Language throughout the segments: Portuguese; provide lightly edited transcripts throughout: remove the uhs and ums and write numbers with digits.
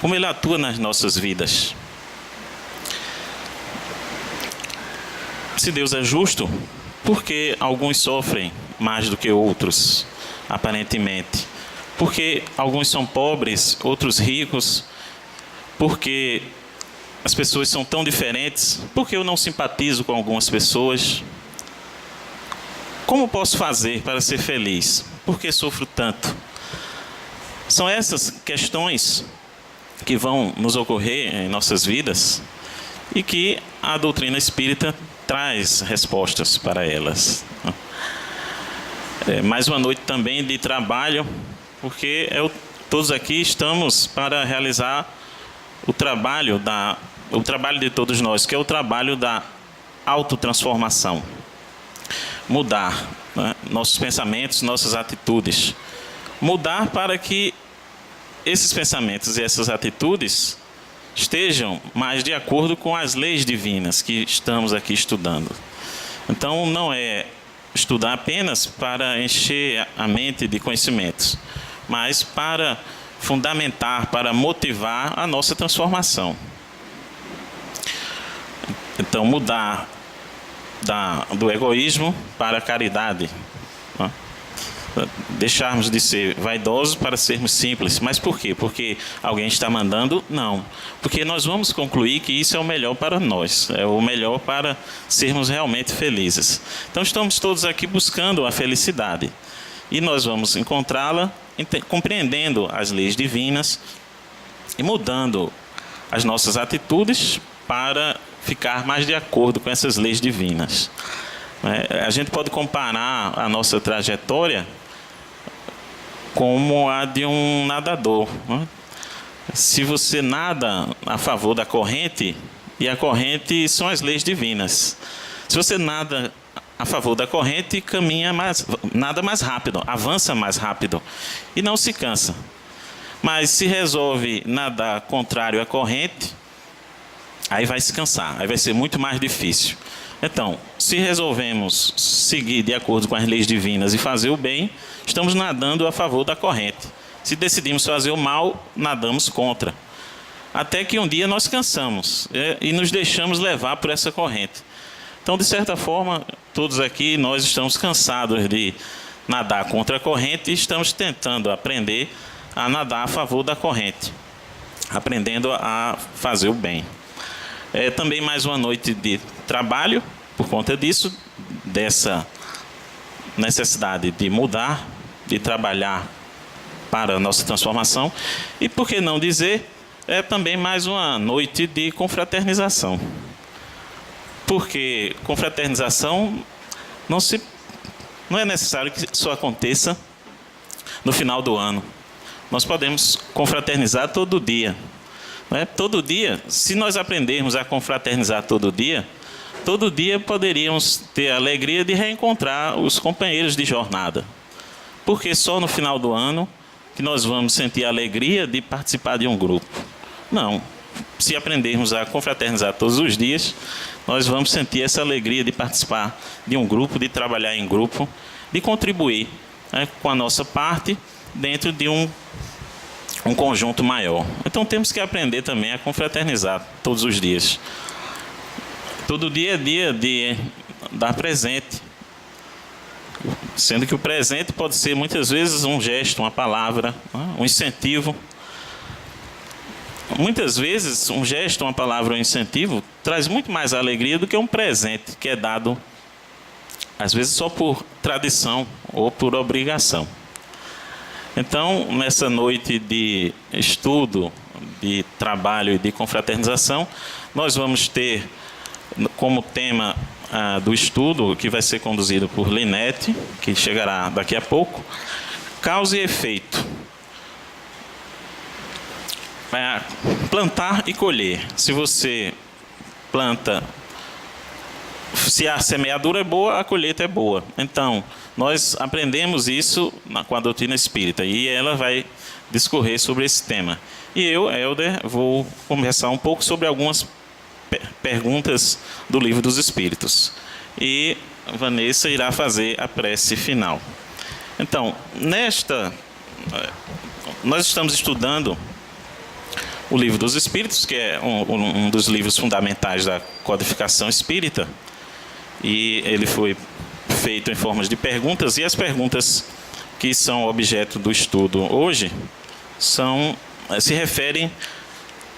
como Ele atua nas nossas vidas. Se Deus é justo, por que alguns sofrem mais do que outros, aparentemente? Porque alguns são pobres, outros ricos? Porque as pessoas são tão diferentes? Por que eu não simpatizo com algumas pessoas? Como posso fazer para ser feliz? Por que sofro tanto? São essas questões que vão nos ocorrer em nossas vidas e que a doutrina espírita traz respostas para elas. Mais uma noite também de trabalho, porque todos aqui estamos para realizar o trabalho de todos nós, que é o trabalho da autotransformação. Mudar, né, nossos pensamentos, nossas atitudes. Mudar para que esses pensamentos e essas atitudes estejam mais de acordo com as leis divinas que estamos aqui estudando. Então, não é estudar apenas para encher a mente de conhecimentos, mas para fundamentar, para motivar a nossa transformação. Então, mudar do egoísmo para a caridade. Deixarmos de ser vaidosos para sermos simples. Mas por quê? Porque alguém está mandando? Não. Porque nós vamos concluir que isso é o melhor para nós, é o melhor para sermos realmente felizes. Então estamos todos aqui buscando a felicidade. E nós vamos encontrá-la compreendendo as leis divinas e mudando as nossas atitudes para ficar mais de acordo com essas leis divinas. A gente pode comparar a nossa trajetória como a de um nadador. Se você nada a favor da corrente, e a corrente são as leis divinas. Se você nada a favor da corrente, nada mais rápido, avança mais rápido e não se cansa. Mas se resolve nadar contrário à corrente, aí vai se cansar, aí vai ser muito mais difícil. Então, se resolvemos seguir de acordo com as leis divinas e fazer o bem, estamos nadando a favor da corrente. Se decidimos fazer o mal, nadamos contra. Até que um dia nós cansamos e nos deixamos levar por essa corrente. Então, de certa forma, todos aqui, nós estamos cansados de nadar contra a corrente e estamos tentando aprender a nadar a favor da corrente, aprendendo a fazer o bem. Também mais uma noite de trabalho, por conta disso, dessa necessidade de mudar, de trabalhar para a nossa transformação. E por que não dizer, também mais uma noite de confraternização. Porque confraternização não é necessário que isso aconteça no final do ano. Nós podemos confraternizar todo dia. Todo dia, se nós aprendermos a confraternizar todo dia poderíamos ter a alegria de reencontrar os companheiros de jornada. Porque só no final do ano que nós vamos sentir a alegria de participar de um grupo. Não, se aprendermos a confraternizar todos os dias, nós vamos sentir essa alegria de participar de um grupo, de trabalhar em grupo, de contribuir com a nossa parte dentro de um conjunto maior. Então temos que aprender também a confraternizar todos os dias. Todo dia é dia de dar presente. Sendo que o presente pode ser muitas vezes um gesto, uma palavra, um incentivo. Muitas vezes um gesto, uma palavra, um incentivo traz muito mais alegria do que um presente que é dado às vezes só por tradição ou por obrigação. Então, nessa noite de estudo, de trabalho e de confraternização, nós vamos ter como tema do estudo, que vai ser conduzido por Linete, que chegará daqui a pouco, causa e efeito. Plantar e colher. Se você planta, se a semeadura é boa, a colheita é boa. Então, nós aprendemos isso com a doutrina espírita e ela vai discorrer sobre esse tema. E eu, Helder, vou conversar um pouco sobre algumas perguntas do Livro dos Espíritos. E Vanessa irá fazer a prece final. Então, nós estamos estudando o Livro dos Espíritos, que é um dos livros fundamentais da codificação espírita, e ele foi feito em formas de perguntas, e as perguntas que são objeto do estudo hoje se referem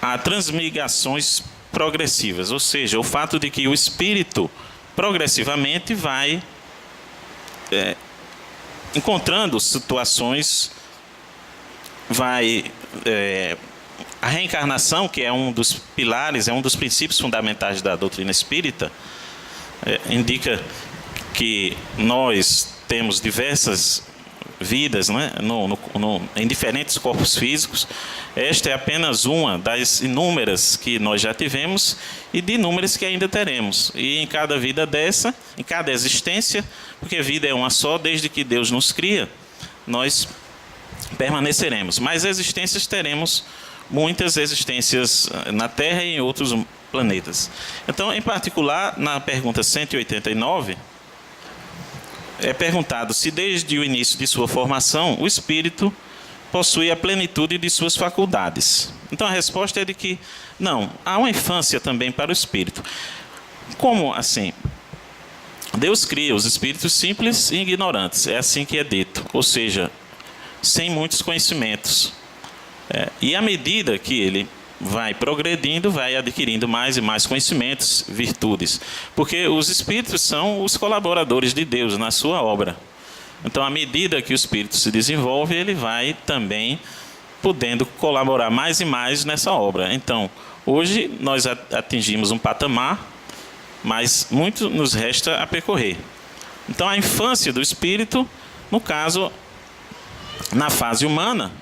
a transmigrações progressivas, ou seja, o fato de que o espírito progressivamente vai encontrando situações, a reencarnação, que é um dos pilares, é um dos princípios fundamentais da doutrina espírita, indica que nós temos diversas vidas, né, em diferentes corpos físicos. Esta é apenas uma das inúmeras que nós já tivemos e de inúmeras que ainda teremos. E em cada vida dessa, em cada existência, porque vida é uma só, desde que Deus nos cria, nós permaneceremos. Mas existências teremos muitas existências na Terra e em outros planetas. Então, em particular, na pergunta 189, é perguntado se desde o início de sua formação o espírito possui a plenitude de suas faculdades. Então a resposta é de que não, há uma infância também para o espírito. Como assim? Deus cria os espíritos simples e ignorantes, é assim que é dito, ou seja, sem muitos conhecimentos. E à medida que ele vai progredindo, vai adquirindo mais e mais conhecimentos, virtudes. Porque os espíritos são os colaboradores de Deus na sua obra. Então, à medida que o espírito se desenvolve, ele vai também podendo colaborar mais e mais nessa obra. Então, hoje nós atingimos um patamar, mas muito nos resta a percorrer. Então, a infância do espírito, no caso, na fase humana,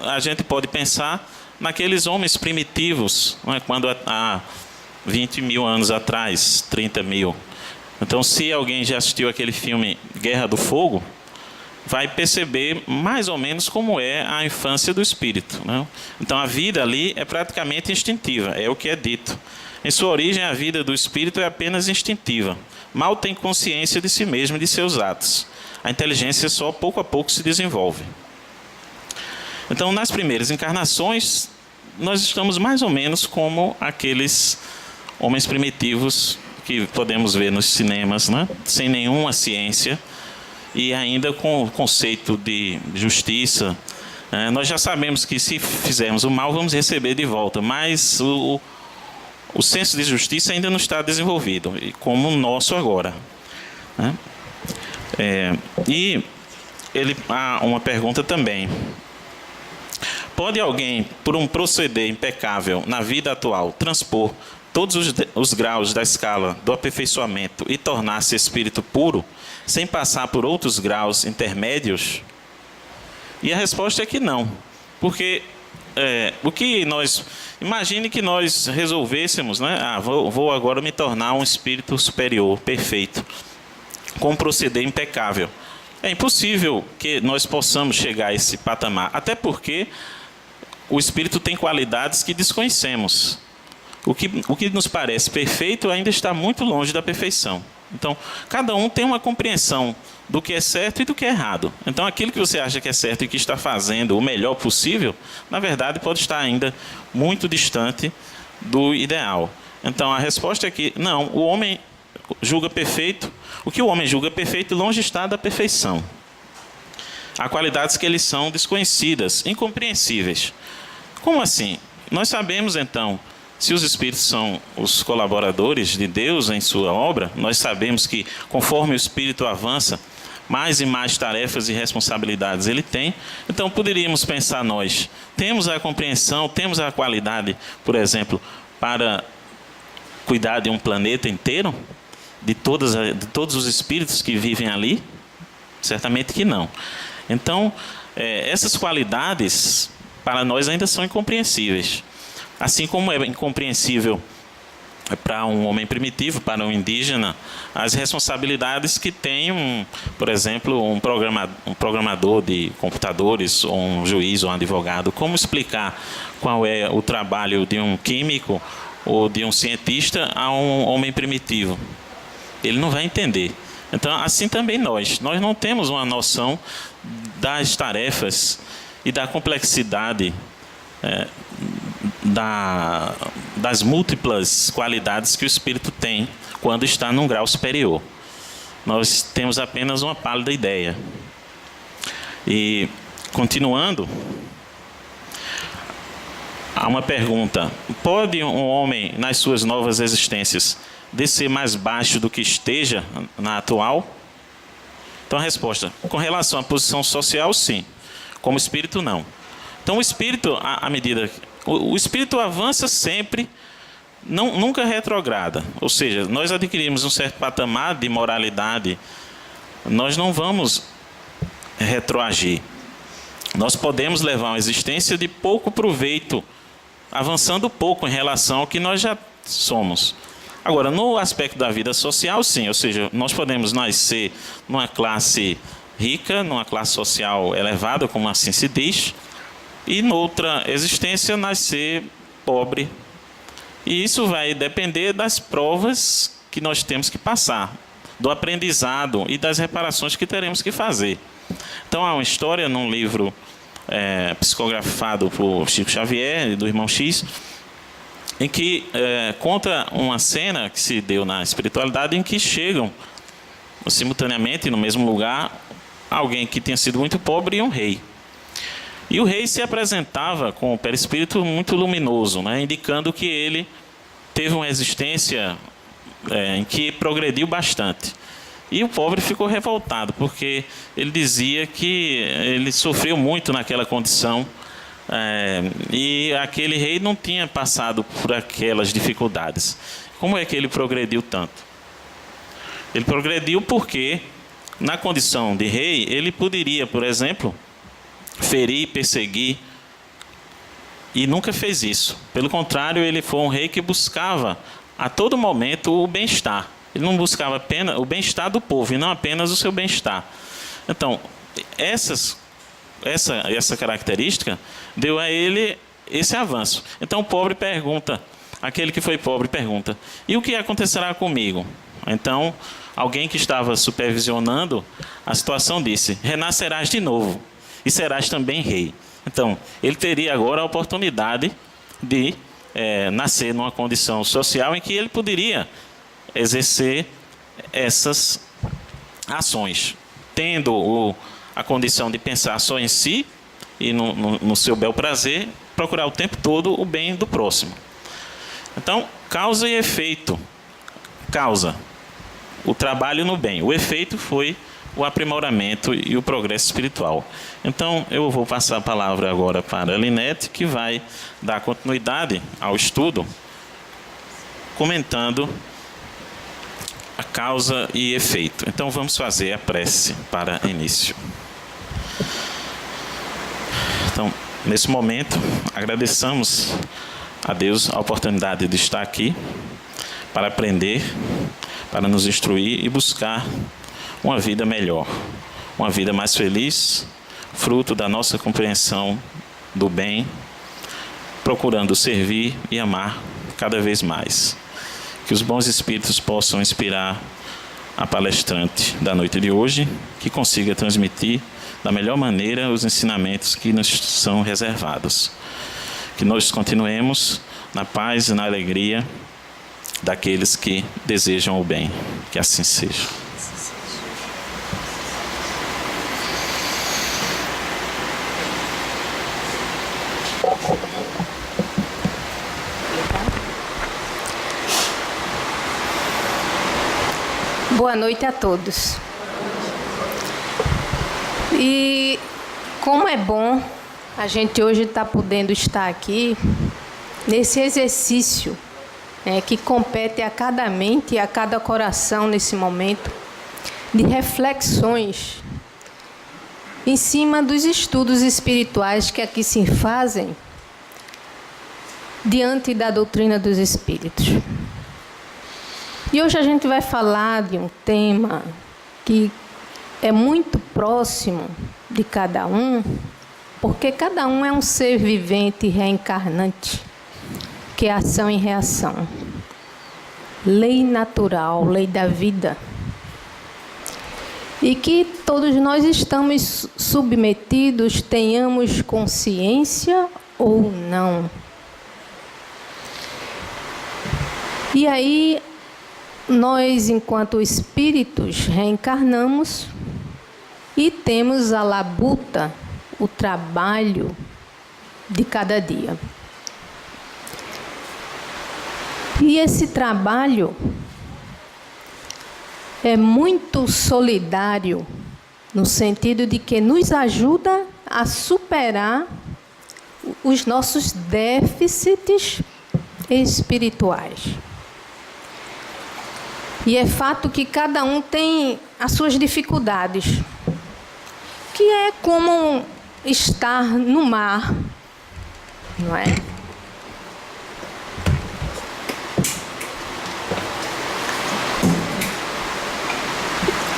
a gente pode pensar naqueles homens primitivos, não é? Quando há 20 mil anos atrás, 30 mil. Então, se alguém já assistiu aquele filme Guerra do Fogo, vai perceber mais ou menos como é a infância do espírito, né? Então, a vida ali é praticamente instintiva, é o que é dito. Em sua origem, a vida do espírito é apenas instintiva. Mal tem consciência de si mesmo e de seus atos. A inteligência só pouco a pouco se desenvolve. Então, nas primeiras encarnações, nós estamos mais ou menos como aqueles homens primitivos que podemos ver nos cinemas, né? Sem nenhuma ciência e ainda com o conceito de justiça. Nós já sabemos que se fizermos o mal, vamos receber de volta, mas o senso de justiça ainda não está desenvolvido, como o nosso agora, né? E há uma pergunta também. Pode alguém, por um proceder impecável na vida atual, transpor todos os graus da escala do aperfeiçoamento e tornar-se espírito puro, sem passar por outros graus intermédios? E a resposta é que não. Porque imagine que nós resolvêssemos, né? Vou agora me tornar um espírito superior, perfeito, com um proceder impecável. É impossível que nós possamos chegar a esse patamar, até porque o espírito tem qualidades que desconhecemos. O que nos parece perfeito ainda está muito longe da perfeição. Então, cada um tem uma compreensão do que é certo e do que é errado. Então, aquilo que você acha que é certo e que está fazendo o melhor possível, na verdade, pode estar ainda muito distante do ideal. Então, a resposta é que, não, o homem julga perfeito. O que o homem julga perfeito, longe está da perfeição. Há qualidades que eles são desconhecidas, incompreensíveis. Como assim? Nós sabemos, então, se os espíritos são os colaboradores de Deus em sua obra, nós sabemos que, conforme o espírito avança, mais e mais tarefas e responsabilidades ele tem. Então, poderíamos pensar nós, temos a compreensão, temos a qualidade, por exemplo, para cuidar de um planeta inteiro? De todos os espíritos que vivem ali? Certamente que não. Então, essas qualidades, para nós, ainda são incompreensíveis. Assim como é incompreensível para um homem primitivo, para um indígena, as responsabilidades que tem, por exemplo, um programador de computadores, ou um juiz, ou um advogado. Como explicar qual é o trabalho de um químico ou de um cientista a um homem primitivo? Ele não vai entender. Então, assim também nós não temos uma noção das tarefas e da complexidade das múltiplas qualidades que o espírito tem quando está num grau superior. Nós temos apenas uma pálida ideia. E, continuando, há uma pergunta: pode um homem, nas suas novas existências, descer mais baixo do que esteja na atual? Então a resposta: com relação à posição social, sim. Como espírito, não. Então o espírito, à medida... O espírito avança sempre, nunca retrograda. Ou seja, nós adquirimos um certo patamar de moralidade, nós não vamos retroagir. Nós podemos levar uma existência de pouco proveito, avançando pouco em relação ao que nós já somos. Agora, no aspecto da vida social, sim. Ou seja, nós podemos nascer numa classe rica, numa classe social elevada, como assim se diz, e noutra existência nascer pobre. E isso vai depender das provas que nós temos que passar, do aprendizado e das reparações que teremos que fazer. Então há uma história num livro psicografado por Chico Xavier, do Irmão X, em que conta uma cena que se deu na espiritualidade, em que chegam simultaneamente no mesmo lugar alguém que tinha sido muito pobre e um rei. E o rei se apresentava com o perispírito muito luminoso, né, indicando que ele teve uma existência em que progrediu bastante. E o pobre ficou revoltado, porque ele dizia que ele sofreu muito naquela condição, e aquele rei não tinha passado por aquelas dificuldades. Como é que ele progrediu tanto? Ele progrediu porque, na condição de rei, ele poderia, por exemplo, ferir, perseguir, e nunca fez isso. Pelo contrário, ele foi um rei que buscava a todo momento o bem-estar. Ele não buscava apenas o bem-estar do povo, e não apenas o seu bem-estar. Então, essa característica deu a ele esse avanço. Então o pobre pergunta, aquele que foi pobre pergunta: e o que acontecerá comigo? Então, alguém que estava supervisionando a situação disse: renascerás de novo, e serás também rei. Então, ele teria agora a oportunidade de nascer numa condição social em que ele poderia exercer essas ações, tendo a condição de pensar só em si e no seu bel prazer, procurar o tempo todo o bem do próximo. Então, causa e efeito. Causa, o trabalho no bem. O efeito foi o aprimoramento e o progresso espiritual. Então, eu vou passar a palavra agora para a Linete, que vai dar continuidade ao estudo, comentando a causa e efeito. Então, vamos fazer a prece para início. Então, nesse momento, agradeçamos a Deus a oportunidade de estar aqui para aprender, para nos instruir e buscar uma vida melhor, uma vida mais feliz, fruto da nossa compreensão do bem, procurando servir e amar cada vez mais. Que os bons espíritos possam inspirar a palestrante da noite de hoje, que consiga transmitir da melhor maneira os ensinamentos que nos são reservados. Que nós continuemos na paz e na alegria daqueles que desejam o bem. Que assim seja. Boa noite a todos. E como é bom a gente hoje estar podendo estar aqui nesse exercício, que compete a cada mente e a cada coração nesse momento, de reflexões em cima dos estudos espirituais que aqui se fazem diante da doutrina dos espíritos. E hoje a gente vai falar de um tema que é muito próximo de cada um, porque cada um é um ser vivente e reencarnante, que é ação e reação. Lei natural, lei da vida. E que todos nós estamos submetidos, tenhamos consciência ou não. E aí, nós, enquanto espíritos, reencarnamos e temos a labuta, o trabalho de cada dia. E esse trabalho é muito solidário, no sentido de que nos ajuda a superar os nossos déficits espirituais. E é fato que cada um tem as suas dificuldades, que é como estar no mar, não é?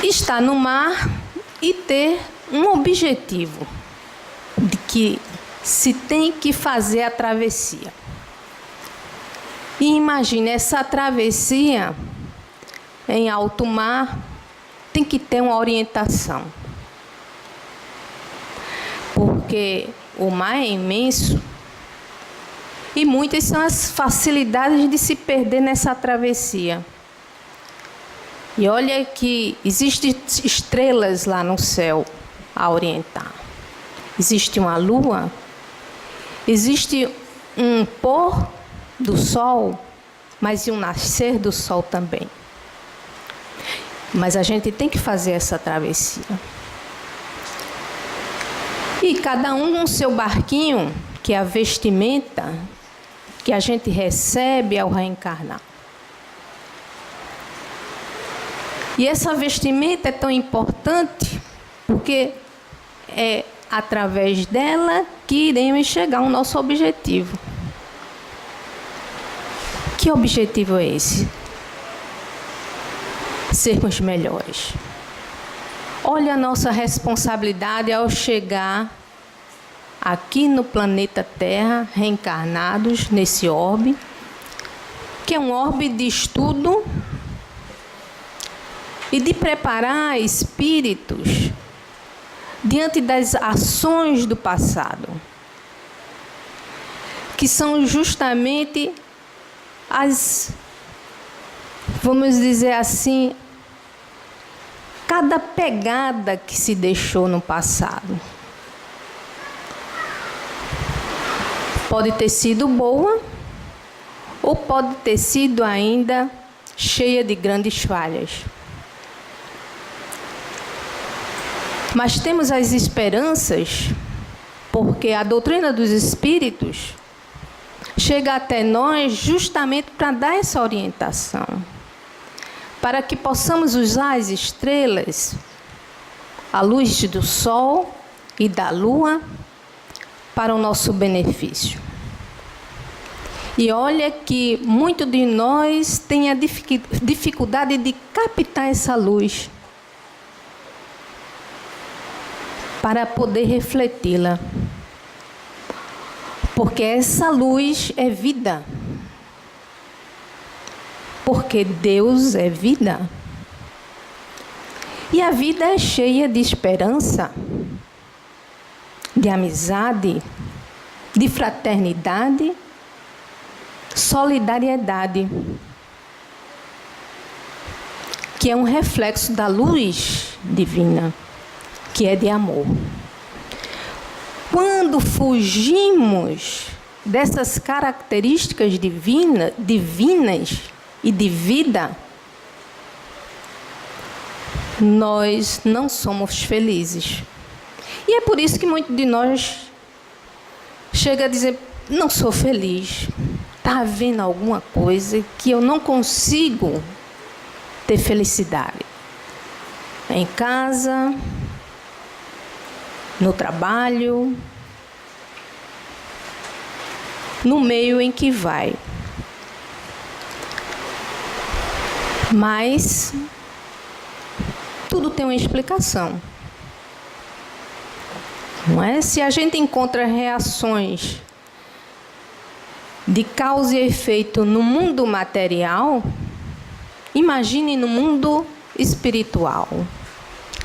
Estar no mar e ter um objetivo de que se tem que fazer a travessia. E imagine, essa travessia em alto mar tem que ter uma orientação. Porque o mar é imenso e muitas são as facilidades de se perder nessa travessia. E olha que existem estrelas lá no céu a orientar. Existe uma lua, existe um pôr do sol, mas e um nascer do sol também. Mas a gente tem que fazer essa travessia. E cada um com seu barquinho, que é a vestimenta que a gente recebe ao reencarnar. E essa vestimenta é tão importante porque é através dela que iremos chegar ao nosso objetivo. Que objetivo é esse? Sermos melhores. Olha a nossa responsabilidade ao chegar aqui no planeta Terra, reencarnados nesse orbe, que é um orbe de estudo e de preparar espíritos diante das ações do passado, que são justamente as, vamos dizer assim, cada pegada que se deixou no passado. Pode ter sido boa ou pode ter sido ainda cheia de grandes falhas. Mas temos as esperanças, porque a doutrina dos espíritos chega até nós justamente para dar essa orientação, para que possamos usar as estrelas, a luz do sol e da lua, para o nosso benefício. E olha que muito de nós tem a dificuldade de captar essa luz, para poder refleti-la. Porque essa luz é vida. Porque Deus é vida. E a vida é cheia de esperança, de amizade, de fraternidade, solidariedade, que é um reflexo da luz divina, que é de amor. Quando fugimos dessas características divinas e de vida, nós não somos felizes. E é por isso que muitos de nós chega a dizer, não sou feliz. Está havendo alguma coisa que eu não consigo ter felicidade. Em casa, no trabalho, no meio em que vai. Mas tudo tem uma explicação. Não é? Se a gente encontra reações de causa e efeito no mundo material, imagine no mundo espiritual,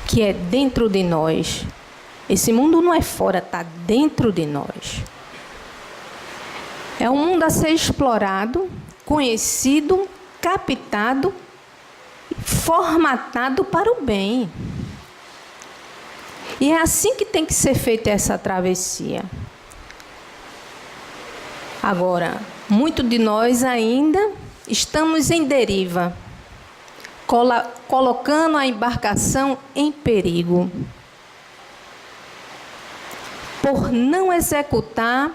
que é dentro de nós. Esse mundo não é fora, está dentro de nós. É um mundo a ser explorado, conhecido captado, formatado para o bem. E é assim que tem que ser feita essa travessia. Agora, muitos de nós ainda estamos em deriva, colocando a embarcação em perigo, por não executar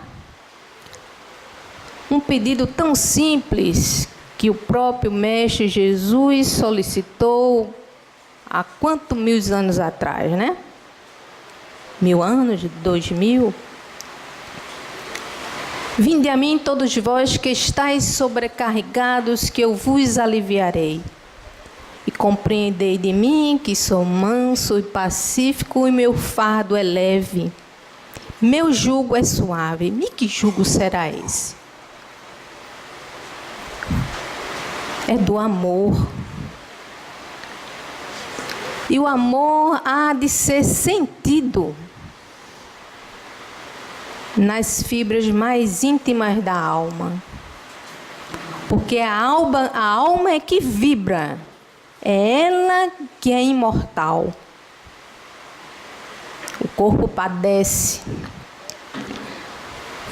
um pedido tão simples que o próprio Mestre Jesus solicitou há quantos mil anos atrás, né? 1000 anos, 2000. Vinde a mim todos vós que estáis sobrecarregados, que eu vos aliviarei. E compreendei de mim que sou manso e pacífico e meu fardo é leve. Meu jugo é suave. E que jugo será esse? É do amor. E o amor há de ser sentido nas fibras mais íntimas da alma. Porque a alma é que vibra. É ela que é imortal. O corpo padece.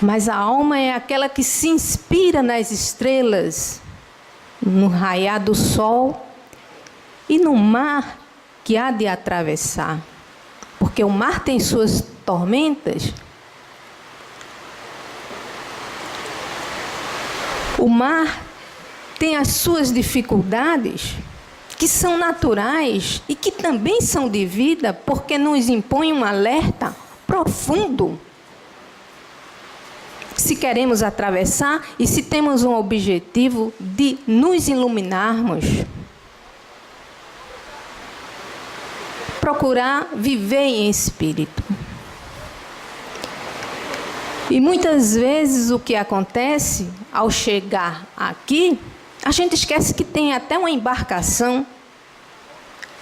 Mas a alma é aquela que se inspira nas estrelas, no raiar do sol e no mar que há de atravessar. Porque o mar tem suas tormentas. O mar tem as suas dificuldades, que são naturais e que também são de vida, porque nos impõe um alerta profundo. Se queremos atravessar e se temos um objetivo de nos iluminarmos, procurar viver em espírito. E muitas vezes o que acontece ao chegar aqui, a gente esquece que tem até uma embarcação,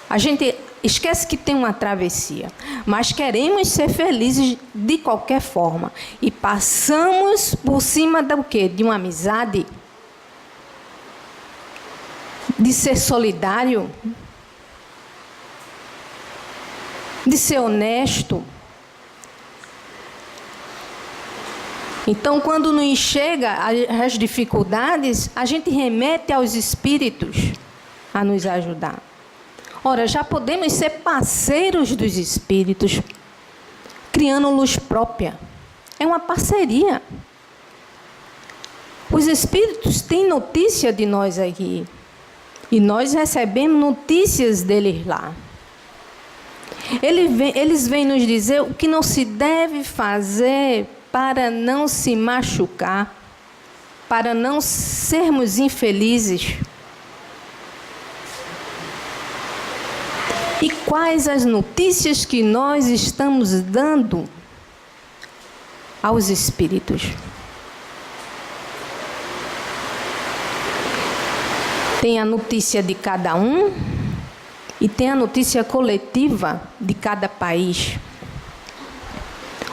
a gente esquece que tem uma travessia, mas queremos ser felizes de qualquer forma. E passamos por cima do quê? De uma amizade, de ser solidário, de ser honesto. Então, quando nos chega as dificuldades, a gente remete aos espíritos a nos ajudar. Ora, já podemos ser parceiros dos espíritos, criando luz própria. É uma parceria. Os espíritos têm notícia de nós aqui. E nós recebemos notícias deles lá. Eles vêm nos dizer o que não se deve fazer para não se machucar, para não sermos infelizes. E quais as notícias que nós estamos dando aos espíritos? Tem a notícia de cada um e tem a notícia coletiva de cada país.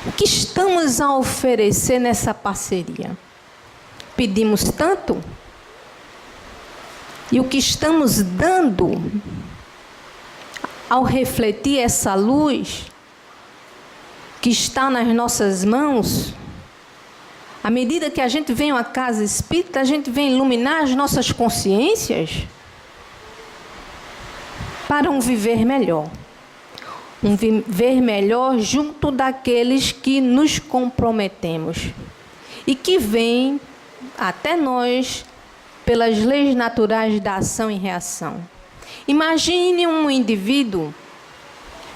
O que estamos a oferecer nessa parceria? Pedimos tanto? E o que estamos dando ao refletir essa luz que está nas nossas mãos? À medida que a gente vem a uma casa espírita, a gente vem iluminar as nossas consciências para um viver melhor. Um viver melhor junto daqueles que nos comprometemos e que vêm até nós pelas leis naturais da ação e reação. Imagine um indivíduo,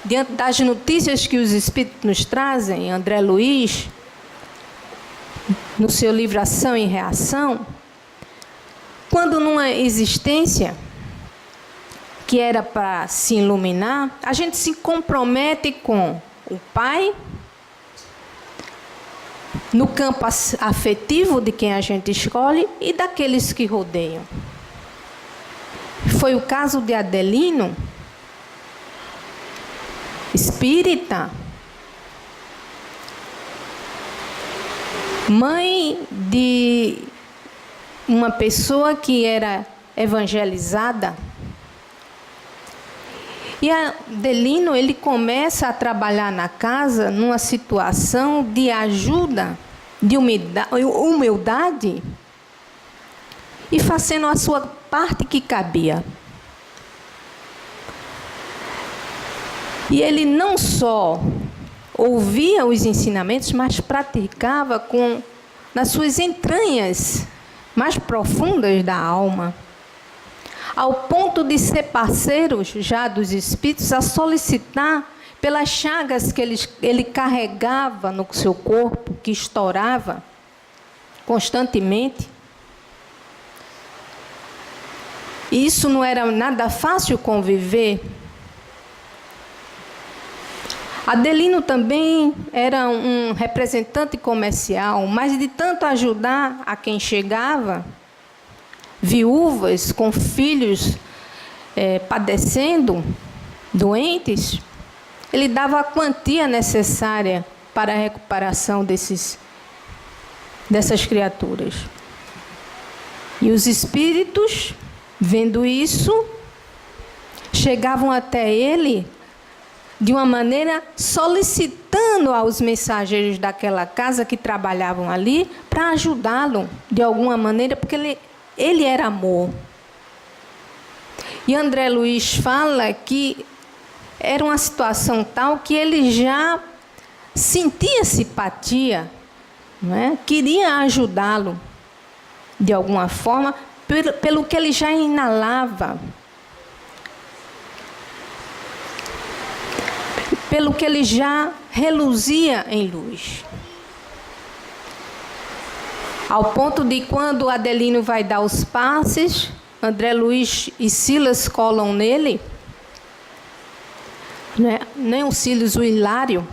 diante das notícias que os espíritos nos trazem, André Luiz, no seu livro Ação e Reação, quando numa existência que era para se iluminar, a gente se compromete com o Pai, no campo afetivo de quem a gente escolhe e daqueles que rodeiam. Foi o caso de Adelino, espírita, mãe de uma pessoa que era evangelizada. E Adelino, ele começa a trabalhar na casa numa situação de ajuda, de humildade, e fazendo a sua parte que cabia. E ele não só ouvia os ensinamentos, mas praticava nas suas entranhas mais profundas da alma, ao ponto de ser parceiro já dos espíritos, a solicitar pelas chagas que ele carregava no seu corpo, que estourava constantemente. E isso não era nada fácil conviver. Adelino também era um representante comercial, mas de tanto ajudar a quem chegava, viúvas com filhos padecendo, doentes, ele dava a quantia necessária para a recuperação dessas criaturas. E os espíritos, vendo isso, chegavam até ele de uma maneira solicitando aos mensageiros daquela casa que trabalhavam ali para ajudá-lo de alguma maneira, porque ele era amor. E André Luiz fala que era uma situação tal que ele já sentia simpatia, não é? Queria ajudá-lo de alguma forma, pelo que ele já inalava, pelo que ele já reluzia em luz. Ao ponto de quando Adelino vai dar os passes, André Luiz e Silas colam nele, né? Nem o Silas, o Hilário,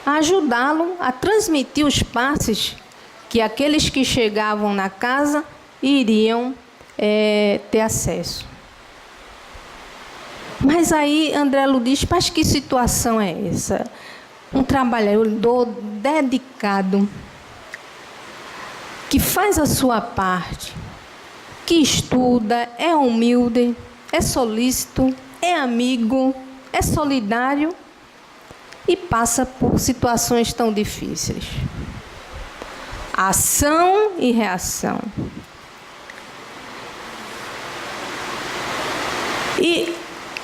a ajudá-lo a transmitir os passes que aqueles que chegavam na casa iriam ter acesso. Mas aí André Luiz diz, mas que situação é essa? Um trabalhador dedicado, que faz a sua parte, que estuda, é humilde, é solícito, é amigo, é solidário e passa por situações tão difíceis. Ação e reação. E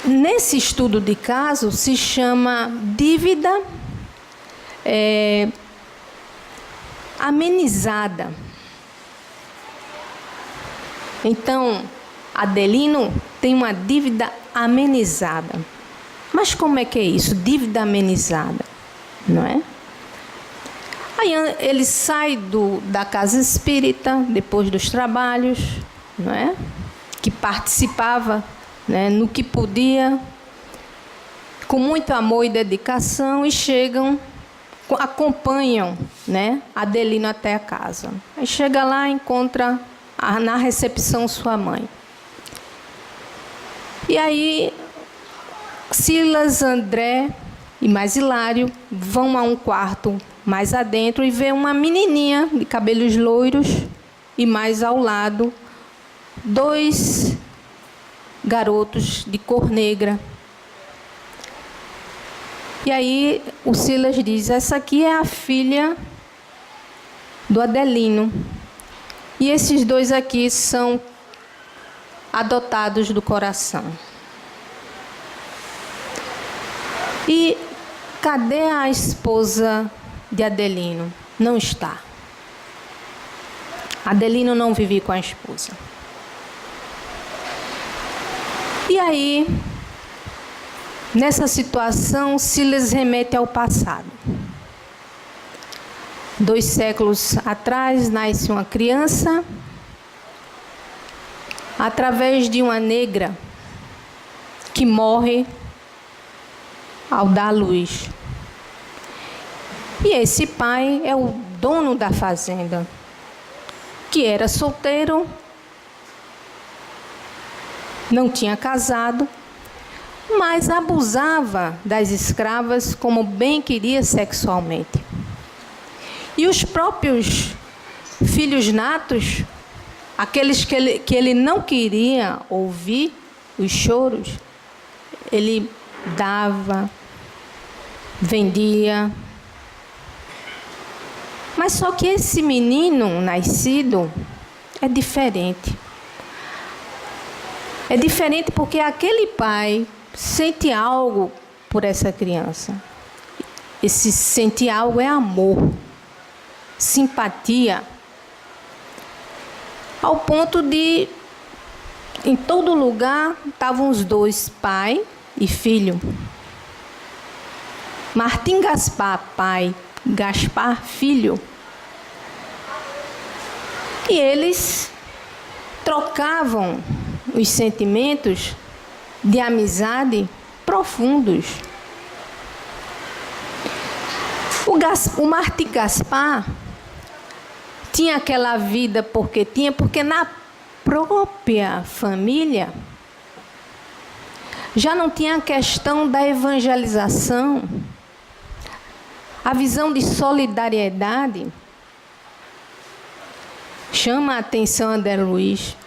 nesse estudo de caso se chama dívida amenizada. Então, Adelino tem uma dívida amenizada. Mas como é que é isso? Dívida amenizada, não é? Aí ele sai da casa espírita, depois dos trabalhos, não é? Que participava, né, no que podia, com muito amor e dedicação, e acompanham, né, Adelino até a casa. Aí chega lá e encontra na recepção sua mãe. E aí Silas, André e mais Hilário vão a um quarto mais adentro e vê uma menininha de cabelos loiros e mais ao lado 2 garotos de cor negra. E aí o Silas diz, essa aqui é a filha do Adelino. E esses 2 aqui são adotados do coração. E cadê a esposa de Adelino? Não está. Adelino não vivia com a esposa. E aí, nessa situação, Silas remete ao passado. 2 séculos atrás, nasce uma criança através de uma negra que morre ao dar à luz. E esse pai é o dono da fazenda, que era solteiro, não tinha casado, mas abusava das escravas como bem queria sexualmente. E os próprios filhos natos aqueles que ele não queria ouvir, os choros, ele dava, vendia. Mas só que esse menino nascido é diferente. É diferente porque aquele pai sente algo por essa criança. Esse sentir algo é amor, simpatia, ao ponto de, em todo lugar, estavam os dois, pai e filho. Martim Gaspar, pai, Gaspar, filho. E eles trocavam os sentimentos de amizade profundos. O Martim Gaspar tinha aquela vida porque na própria família já não tinha a questão da evangelização, a visão de solidariedade. Chama a atenção André Luiz.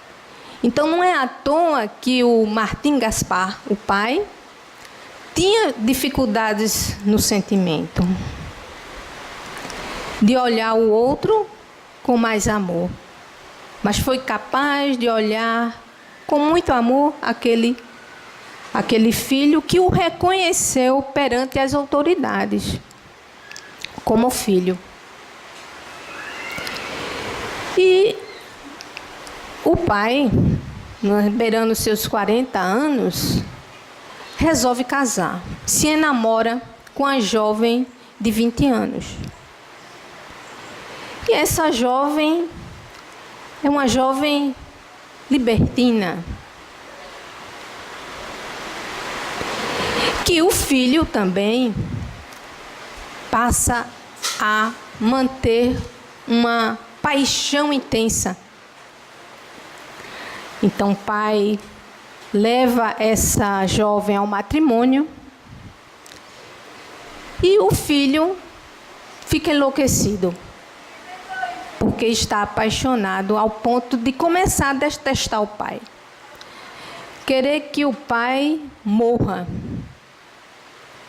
Então não é à toa que o Martim Gaspar, o pai, tinha dificuldades no sentimento de olhar o outro com mais amor, mas foi capaz de olhar com muito amor aquele filho que o reconheceu perante as autoridades como filho. E o pai, beirando seus 40 anos, resolve casar. Se enamora com a jovem de 20 anos. E essa jovem é uma jovem libertina. Que o filho também passa a manter uma paixão intensa. Então o pai leva essa jovem ao matrimônio e o filho fica enlouquecido, porque está apaixonado ao ponto de começar a detestar o pai. Querer que o pai morra.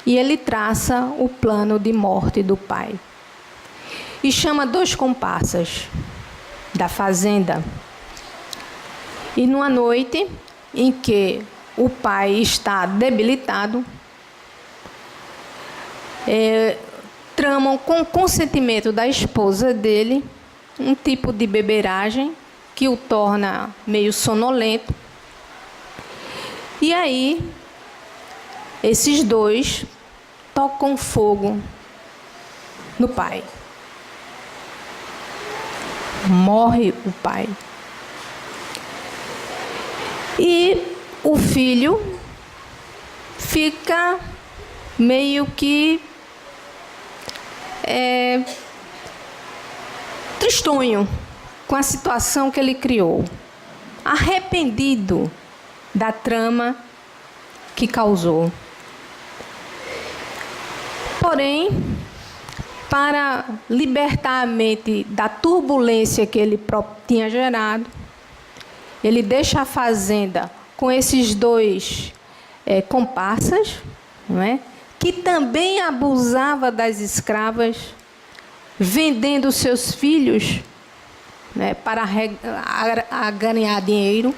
E ele traça o plano de morte do pai. E chama 2 comparsas da fazenda. E numa noite em que o pai está debilitado, tramam com o consentimento da esposa dele um tipo de beberagem que o torna meio sonolento. E aí, esses 2 tocam fogo no pai. Morre o pai. E o filho fica meio que tristonho com a situação que ele criou, arrependido da trama que causou. Porém, para libertar a mente da turbulência que ele próprio tinha gerado, ele deixa a fazenda com esses 2 comparsas, não é? Que também abusava das escravas, vendendo seus filhos, né, para ganhar dinheiro.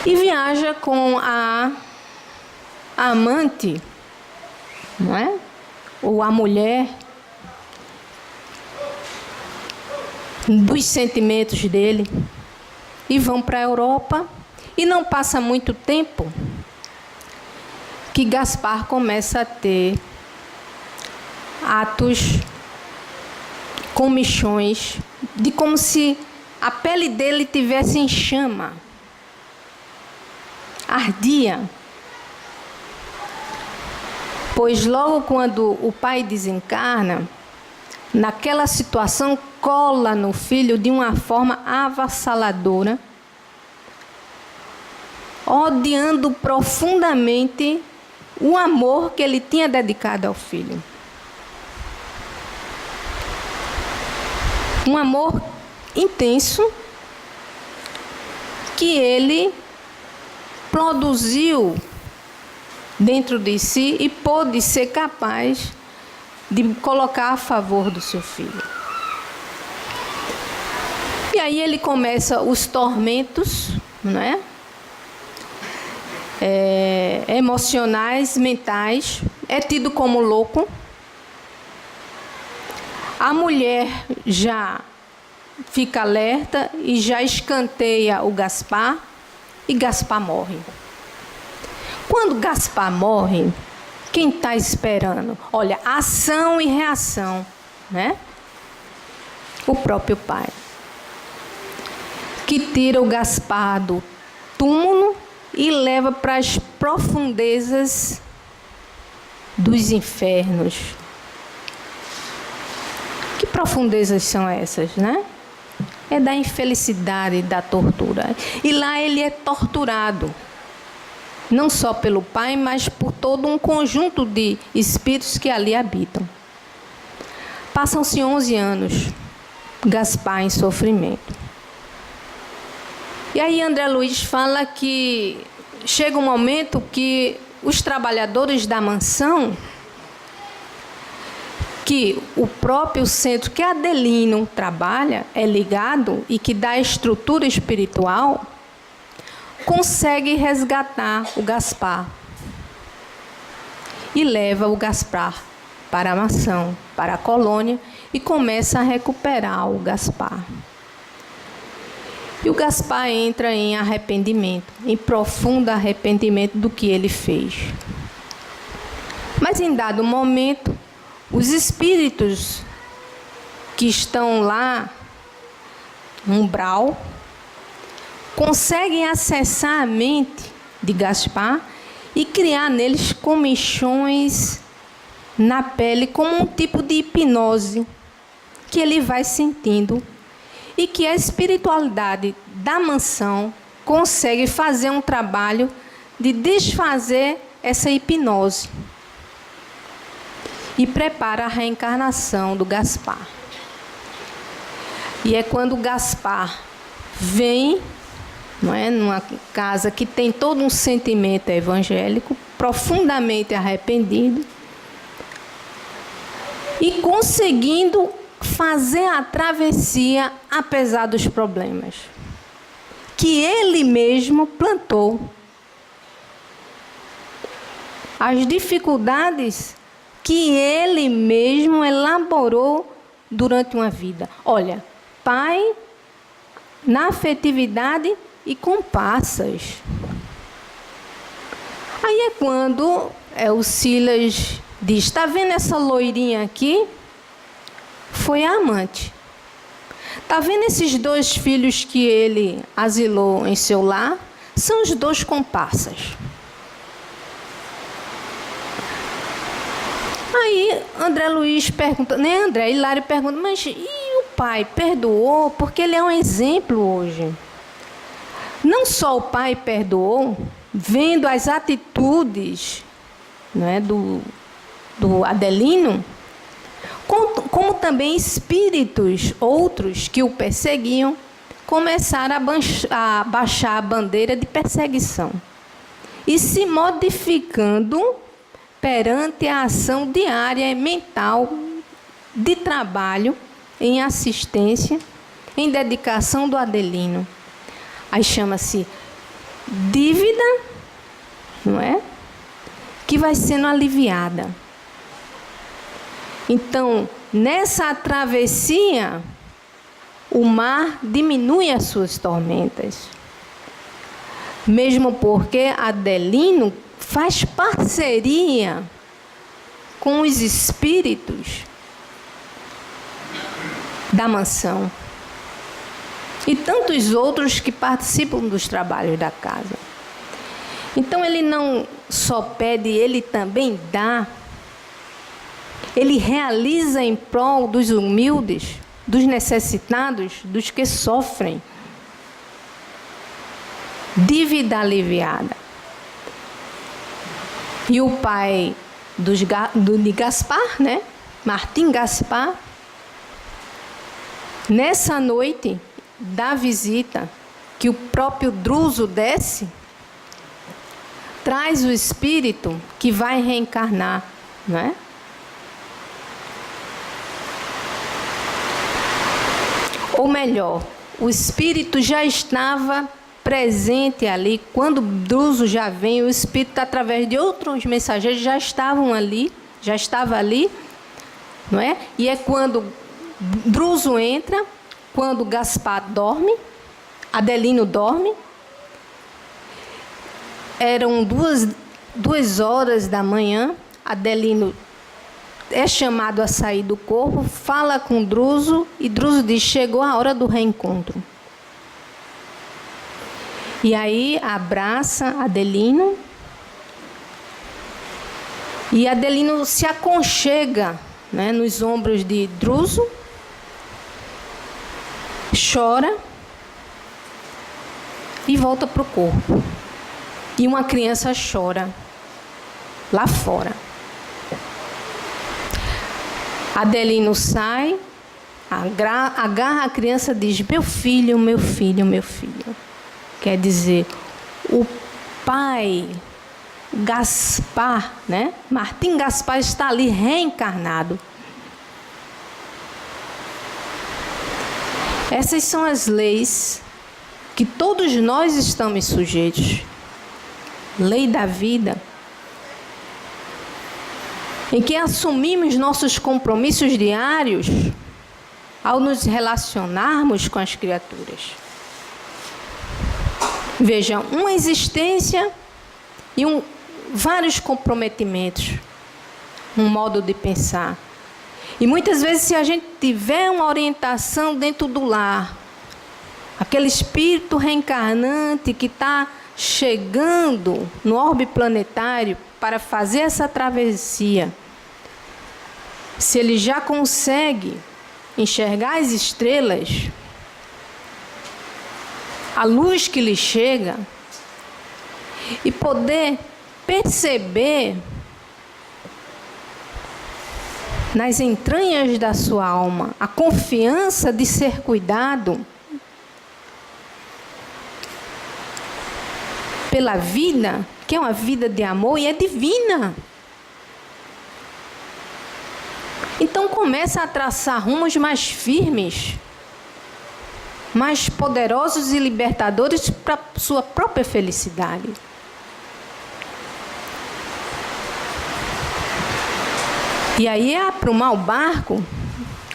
E viaja com a amante, não é? Ou a mulher dos sentimentos dele, e vão para a Europa. E não passa muito tempo que Gaspar começa a ter atos, comichões, de como se a pele dele tivesse em chama, ardia. Pois logo quando o pai desencarna, naquela situação cola no filho de uma forma avassaladora, odiando profundamente o amor que ele tinha dedicado ao filho. Um amor intenso que ele produziu dentro de si e pôde ser capaz de colocar a favor do seu filho. E aí ele começa os tormentos, não é? Emocionais, mentais, é tido como louco. A mulher já fica alerta e já escanteia o Gaspar, e Gaspar morre. Quando Gaspar morre, quem está esperando? Olha, ação e reação, né? O próprio pai, que tira o Gaspar do túmulo e leva para as profundezas dos infernos. Que profundezas são essas, né? É da infelicidade, da tortura. E lá ele é torturado, não só pelo pai, mas por todo um conjunto de espíritos que ali habitam. Passam-se 11 anos, Gaspar em sofrimento. E aí André Luiz fala que chega um momento que os trabalhadores da mansão, que o próprio centro que Adelino trabalha é ligado e que dá estrutura espiritual, consegue resgatar o Gaspar e leva o Gaspar para a mansão, para a colônia, e começa a recuperar o Gaspar. E o Gaspar entra em arrependimento, em profundo arrependimento do que ele fez. Mas em dado momento, os espíritos que estão lá no umbral conseguem acessar a mente de Gaspar e criar neles comichões na pele, como um tipo de hipnose que ele vai sentindo, e que a espiritualidade da mansão consegue fazer um trabalho de desfazer essa hipnose e prepara a reencarnação do Gaspar. E é quando o Gaspar vem, não é, numa casa que tem todo um sentimento evangélico, profundamente arrependido, e conseguindo fazer a travessia apesar dos problemas que ele mesmo plantou. As dificuldades que ele mesmo elaborou durante uma vida. Olha, pai na afetividade e com passas. Aí é quando o Silas diz: está vendo essa loirinha aqui? Foi a amante. Está vendo esses 2 filhos que ele asilou em seu lar? São os 2 comparsas. Aí André Luiz pergunta, né, André? Hilário pergunta, mas e o pai perdoou? Porque ele é um exemplo hoje. Não só o pai perdoou, vendo as atitudes, né, do Adelino, como também espíritos outros que o perseguiam começaram a baixar a bandeira de perseguição e se modificando perante a ação diária e mental de trabalho em assistência, em dedicação do Adelino. Aí chama-se dívida, não é? Que vai sendo aliviada. Então, nessa travessia, o mar diminui as suas tormentas. Mesmo porque Adelino faz parceria com os espíritos da mansão e tantos outros que participam dos trabalhos da casa. Então ele não só pede, ele também dá. Ele realiza em prol dos humildes, dos necessitados, dos que sofrem. Dívida aliviada. E o pai de Gaspar, né? Martim Gaspar, nessa noite, da visita, que o próprio Druso desce, traz o espírito que vai reencarnar, não é? Ou melhor, o espírito já estava presente ali. Quando Druso já vem, o espírito, através de outros mensageiros, já estava ali, não é? E é quando Druso entra, quando Gaspar dorme, Adelino dorme. Eram 2 horas da manhã, Adelino é chamado a sair do corpo, fala com Druso, e Druso diz: chegou a hora do reencontro. E aí abraça Adelino, e Adelino se aconchega, né, nos ombros de Druso, chora e volta para o corpo. E uma criança chora lá fora. Adelino sai, agarra a criança e diz: meu filho, meu filho, meu filho. Quer dizer, o pai Gaspar, né? Martim Gaspar está ali reencarnado. Essas são as leis que todos nós estamos sujeitos. Lei da vida, em que assumimos nossos compromissos diários ao nos relacionarmos com as criaturas. Veja, uma existência e vários comprometimentos, um modo de pensar. E muitas vezes, se a gente tiver uma orientação dentro do lar, aquele espírito reencarnante que está chegando no orbe planetário para fazer essa travessia, se ele já consegue enxergar as estrelas, a luz que lhe chega, e poder perceber nas entranhas da sua alma a confiança de ser cuidado pela vida, que é uma vida de amor e é divina. Então começa a traçar rumos mais firmes, mais poderosos e libertadores para a sua própria felicidade. E aí é aprumar o barco,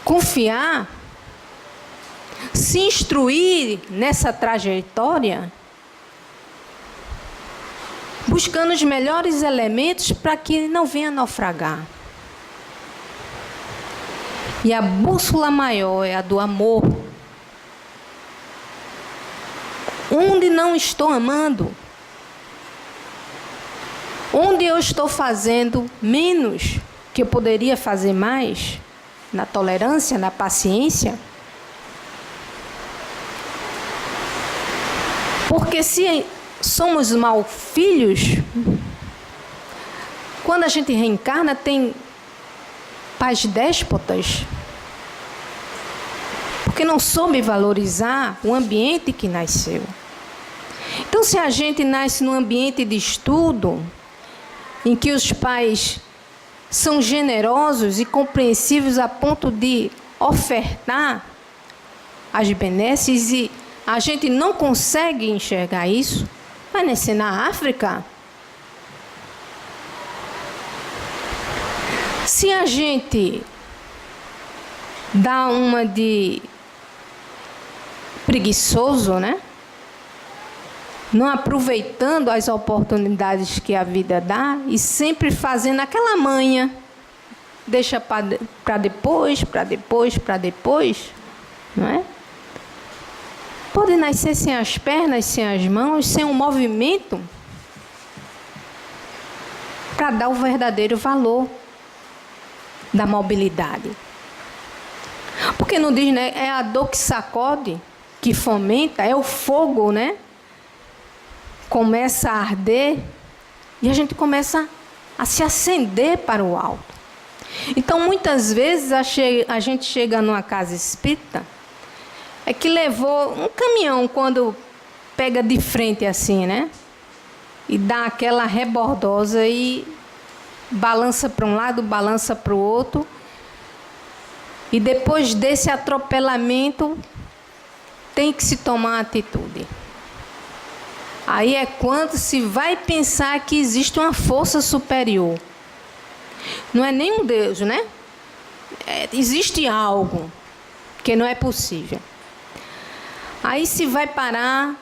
confiar, se instruir nessa trajetória, buscando os melhores elementos para que não venha naufragar. E a bússola maior é a do amor. Onde não estou amando? Onde eu estou fazendo menos que eu poderia fazer mais? Na tolerância, na paciência? Porque se somos mal filhos, quando a gente reencarna, tem pais déspotas, porque não soube valorizar o ambiente que nasceu. Então, se a gente nasce num ambiente de estudo, em que os pais são generosos e compreensivos a ponto de ofertar as benesses, e a gente não consegue enxergar isso, vai nascer na África. Se a gente dá uma de preguiçoso, né? Não aproveitando as oportunidades que a vida dá e sempre fazendo aquela manha, deixa para depois, não é? Pode nascer sem as pernas, sem as mãos, sem um movimento para dar o verdadeiro valor da mobilidade. Porque não diz, né? É a dor que sacode, que fomenta, é o fogo, né? Começa a arder e a gente começa a se acender para o alto. Então, muitas vezes a gente chega numa casa espírita é que levou um caminhão quando pega de frente assim, né? E dá aquela rebordosa e balança para um lado, balança para o outro. E depois desse atropelamento, tem que se tomar uma atitude. Aí é quando se vai pensar que existe uma força superior. Não é nem um Deus, né? Existe algo que não é possível. Aí se vai parar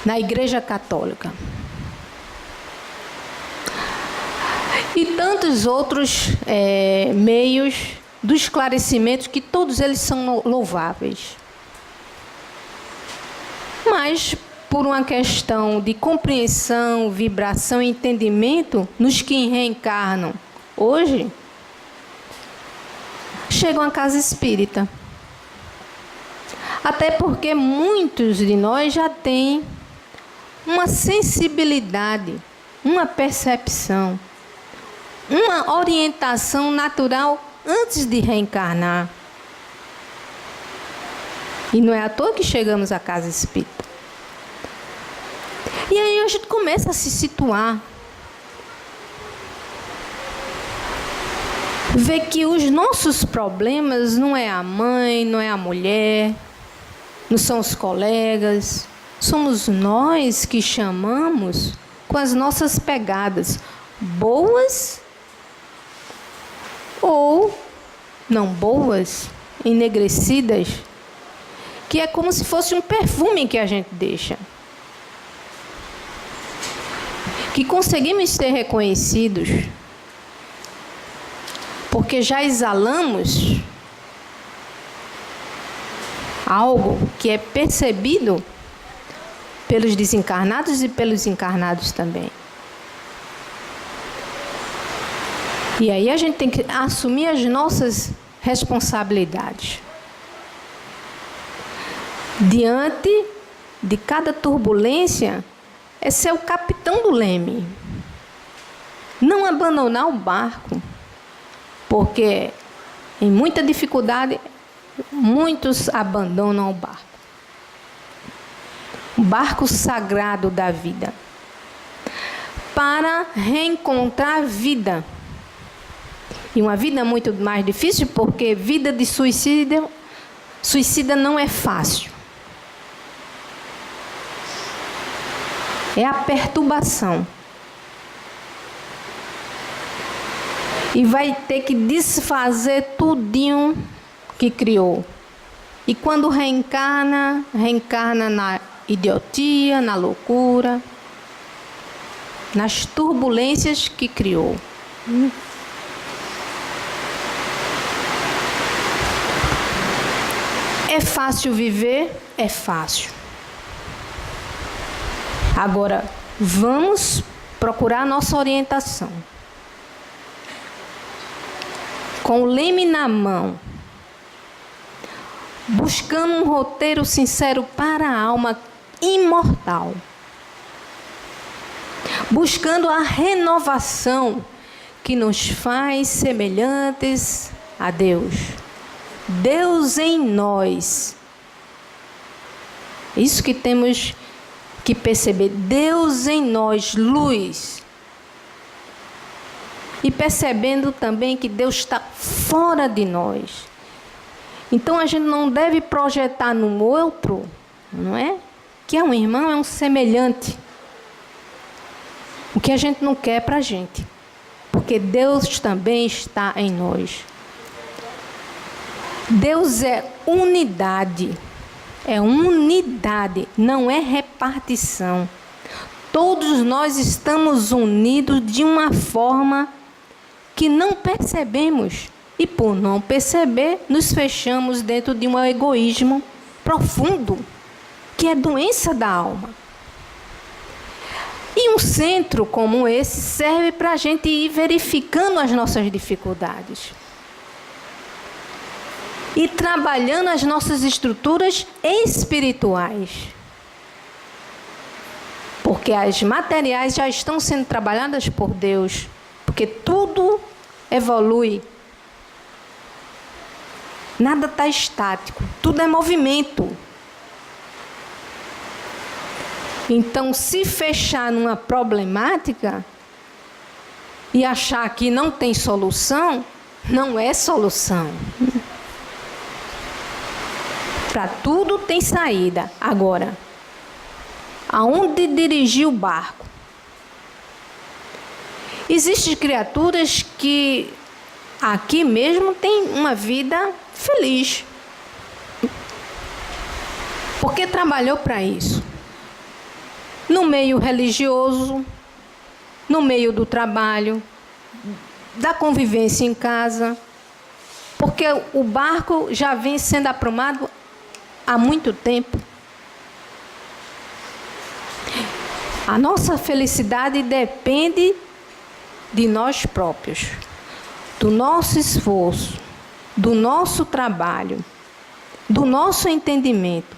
na Igreja Católica. E tantos outros meios do esclarecimento, que todos eles são louváveis. Mas, por uma questão de compreensão, vibração e entendimento, nos que reencarnam hoje, chegam à casa espírita. Até porque muitos de nós já têm uma sensibilidade, uma percepção, uma orientação natural antes de reencarnar. E não é à toa que chegamos à casa espírita. E aí a gente começa a se situar. Ver que os nossos problemas não é a mãe, não é a mulher, não são os colegas. Somos nós que chamamos com as nossas pegadas, boas ou não boas, enegrecidas, que é como se fosse um perfume que a gente deixa. Que conseguimos ser reconhecidos, porque já exalamos algo que é percebido pelos desencarnados e pelos encarnados também. E aí a gente tem que assumir as nossas responsabilidades. Diante de cada turbulência, é ser o capitão do leme. Não abandonar o barco, porque em muita dificuldade, muitos abandonam o barco. O barco sagrado da vida. Para reencontrar a vida. E uma vida muito mais difícil, porque vida de suicida não é fácil. É a perturbação. E vai ter que desfazer tudinho que criou. E quando reencarna, reencarna na idiotia, na loucura, nas turbulências que criou. É fácil viver? É fácil. Agora, vamos procurar a nossa orientação. Com o leme na mão, buscando um roteiro sincero para a alma imortal. Buscando a renovação que nos faz semelhantes a Deus. Deus em nós. Isso que temos que perceber. Deus em nós, luz. E percebendo também que Deus está fora de nós. Então a gente não deve projetar no outro, não é? Que é um irmão, é um semelhante. O que a gente não quer para a gente. Porque Deus também está em nós. Deus é unidade. É unidade, não é repartição. Todos nós estamos unidos de uma forma que não percebemos. E por não perceber, nos fechamos dentro de um egoísmo profundo, que é doença da alma. E um centro como esse serve para a gente ir verificando as nossas dificuldades. E trabalhando as nossas estruturas espirituais. Porque as materiais já estão sendo trabalhadas por Deus. Porque tudo evolui. Nada está estático, tudo é movimento. Então, se fechar numa problemática e achar que não tem solução, não é solução. Para tudo tem saída. Agora, aonde dirigir o barco? Existem criaturas que aqui mesmo têm uma vida feliz, porque trabalhou para isso. No meio religioso, no meio do trabalho, da convivência em casa, porque o barco já vem sendo aprumado há muito tempo. A nossa felicidade depende de nós próprios, do nosso esforço, do nosso trabalho, do nosso entendimento,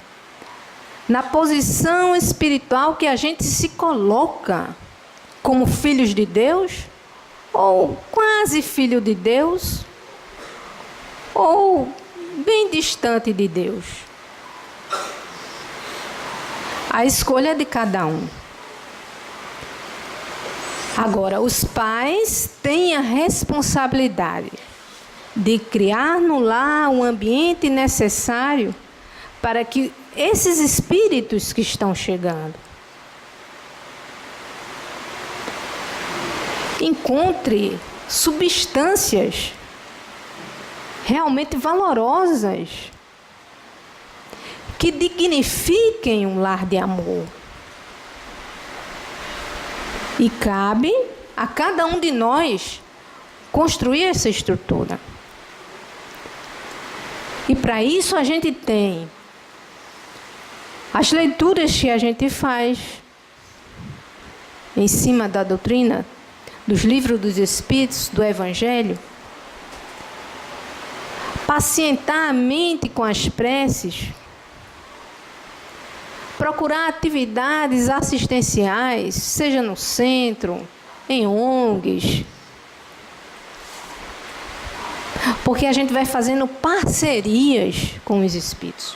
na posição espiritual que a gente se coloca como filhos de Deus, ou quase filho de Deus, ou bem distante de Deus. A escolha é de cada um. Agora, os pais têm a responsabilidade de criar no lar o ambiente necessário para que esses espíritos que estão chegando encontre substâncias realmente valorosas que dignifiquem um lar de amor. E cabe a cada um de nós construir essa estrutura. E para isso a gente tem as leituras que a gente faz em cima da doutrina, dos livros dos Espíritos, do Evangelho. Pacientar a mente com as preces. Procurar atividades assistenciais, seja no centro, em ONGs. Porque a gente vai fazendo parcerias com os espíritos.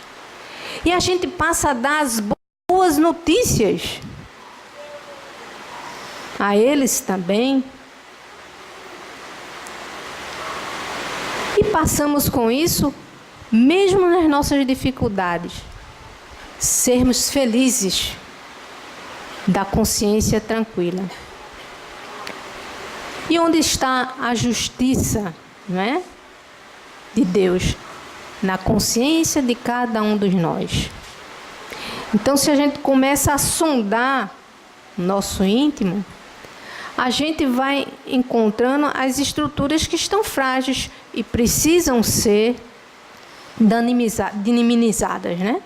E a gente passa a dar as boas notícias a eles também. E passamos com isso, mesmo nas nossas dificuldades, sermos felizes, da consciência tranquila. E onde está a justiça, não é? De Deus? Na consciência de cada um dos nós. Então, se a gente começa a sondar o nosso íntimo, a gente vai encontrando as estruturas que estão frágeis e precisam ser dinamizadas, né?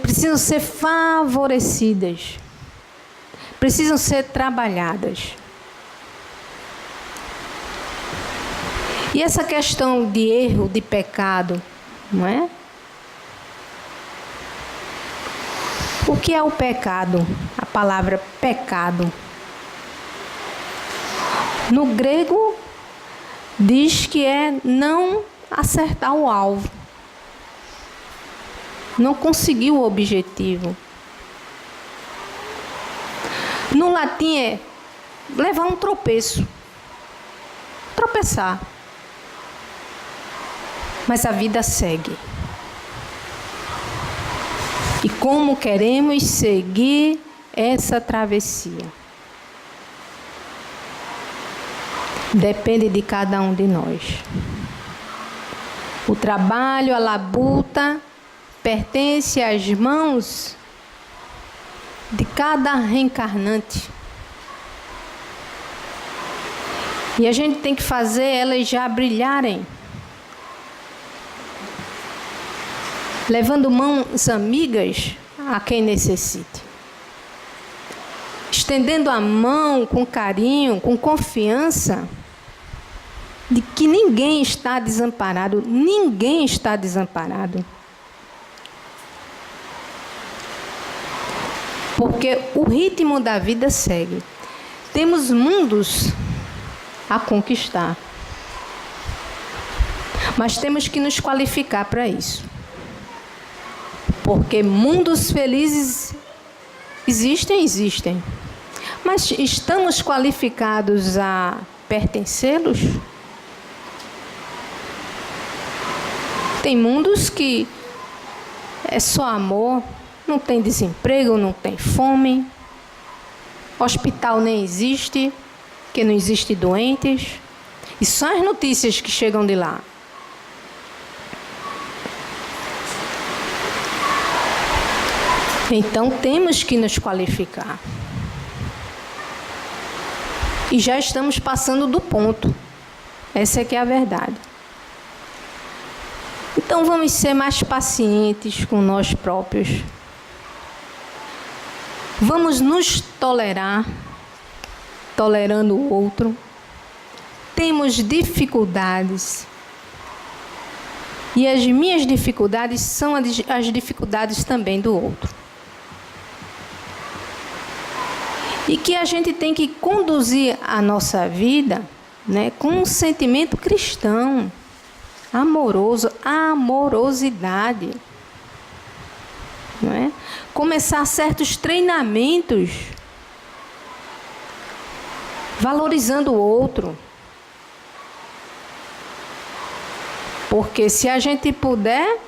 Precisam ser favorecidas, precisam ser trabalhadas. E essa questão de erro, de pecado, não é? O que é o pecado? A palavra pecado. No grego, diz que é não acertar o alvo. Não conseguir o objetivo. No latim é levar um tropeço. Tropeçar. Mas a vida segue. E como queremos seguir essa travessia? Depende de cada um de nós. O trabalho, a labuta, pertence às mãos de cada reencarnante. E a gente tem que fazer elas já brilharem. Levando mãos amigas a quem necessite. Estendendo a mão com carinho, com confiança, de que ninguém está desamparado. Ninguém está desamparado. Porque o ritmo da vida segue. Temos mundos a conquistar. Mas temos que nos qualificar para isso. Porque mundos felizes existem. Mas estamos qualificados a pertencê-los? Tem mundos que é só amor, não tem desemprego, não tem fome, hospital nem existe, porque não existe doentes. E são as notícias que chegam de lá. Então temos que nos qualificar. E já estamos passando do ponto. Essa é que é a verdade. Então vamos ser mais pacientes com nós próprios. Vamos nos tolerar, tolerando o outro. Temos dificuldades. E as minhas dificuldades são as dificuldades também do outro. E que a gente tem que conduzir a nossa vida, né, com um sentimento cristão, amoroso, amorosidade. Não é? Começar certos treinamentos, valorizando o outro. Porque se a gente puder,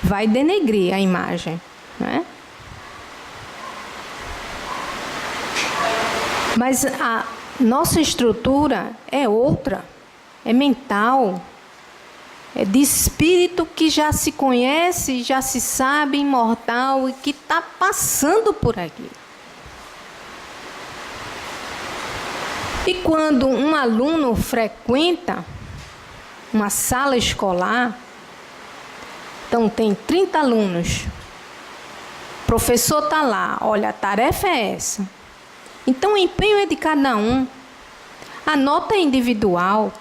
vai denegrir a imagem, não é? Mas a nossa estrutura é outra, é mental, é de espírito que já se conhece, já se sabe, imortal e que está passando por aqui. E quando um aluno frequenta uma sala escolar, então tem 30 alunos, o professor está lá, olha, a tarefa é essa. Então o empenho é de cada um, a nota é individual,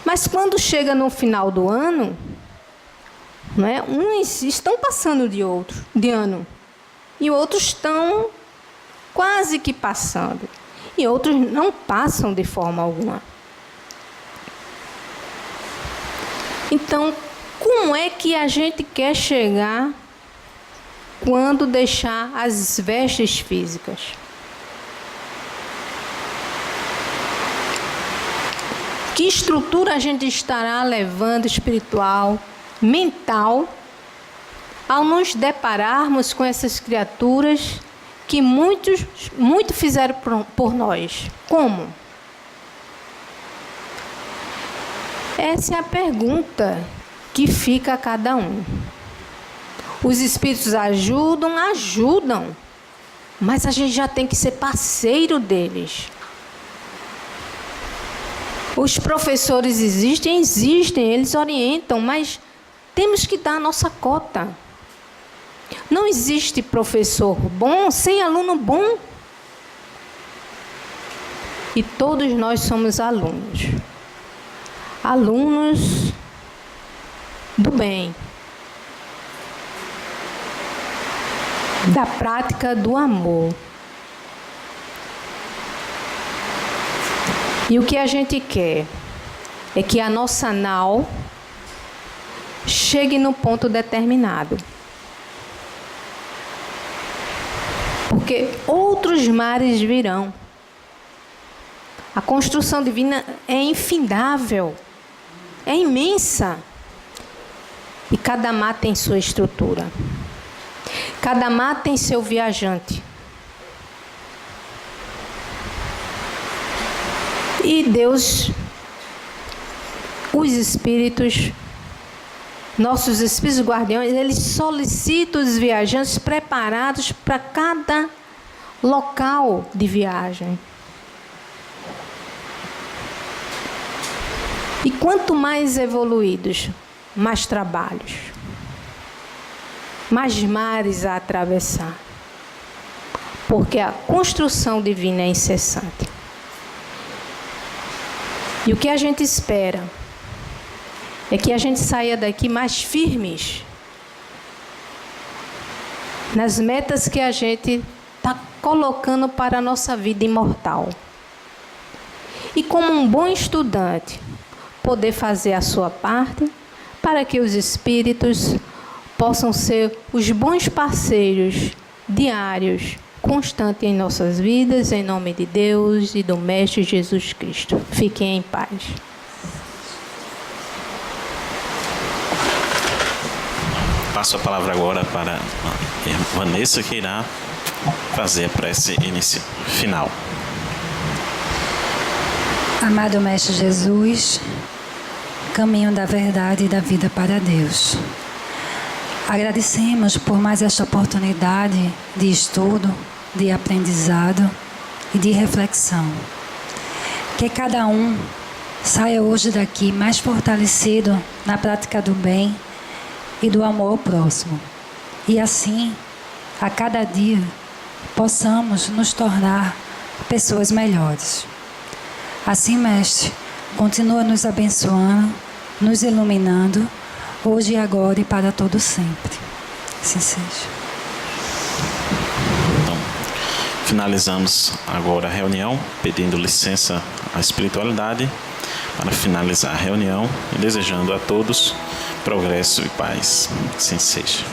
mas quando chega no final do ano, não é, uns estão passando de ano, e outros estão quase que passando, e outros não passam de forma alguma. Então, como é que a gente quer chegar quando deixar as vestes físicas? Que estrutura a gente estará levando espiritual, mental, ao nos depararmos com essas criaturas que muito fizeram por nós? Como? Essa é a pergunta que fica a cada um. Os espíritos ajudam, mas a gente já tem que ser parceiro deles. Os professores existem, eles orientam, mas temos que dar a nossa cota. Não existe professor bom sem aluno bom. E todos nós somos alunos. Alunos do bem. Da prática do amor. E o que a gente quer é que a nossa nau chegue no ponto determinado. Porque outros mares virão. A construção divina é infindável, é imensa. E cada mar tem sua estrutura. Cada mar tem seu viajante. E Deus, os espíritos, nossos espíritos guardiões, eles solicitam os viajantes preparados para cada local de viagem. E quanto mais evoluídos, mais trabalhos, mais mares a atravessar. Porque a construção divina é incessante. E o que a gente espera é que a gente saia daqui mais firmes nas metas que a gente está colocando para a nossa vida imortal. E como um bom estudante, poder fazer a sua parte, para que os espíritos possam ser os bons parceiros diários, constantes em nossas vidas, em nome de Deus e do Mestre Jesus Cristo. Fiquem em paz. Passo a palavra agora para a Vanessa, que irá fazer a prece final. Amado Mestre Jesus, caminho da verdade e da vida para Deus. Agradecemos por mais esta oportunidade de estudo, de aprendizado e de reflexão. Que cada um saia hoje daqui mais fortalecido na prática do bem e do amor ao próximo. E assim, a cada dia, possamos nos tornar pessoas melhores. Assim, Mestre, continua nos abençoando, nos iluminando, hoje e agora e para todo sempre. Assim seja. Então, finalizamos agora a reunião, pedindo licença à espiritualidade para finalizar a reunião e desejando a todos progresso e paz. Assim seja.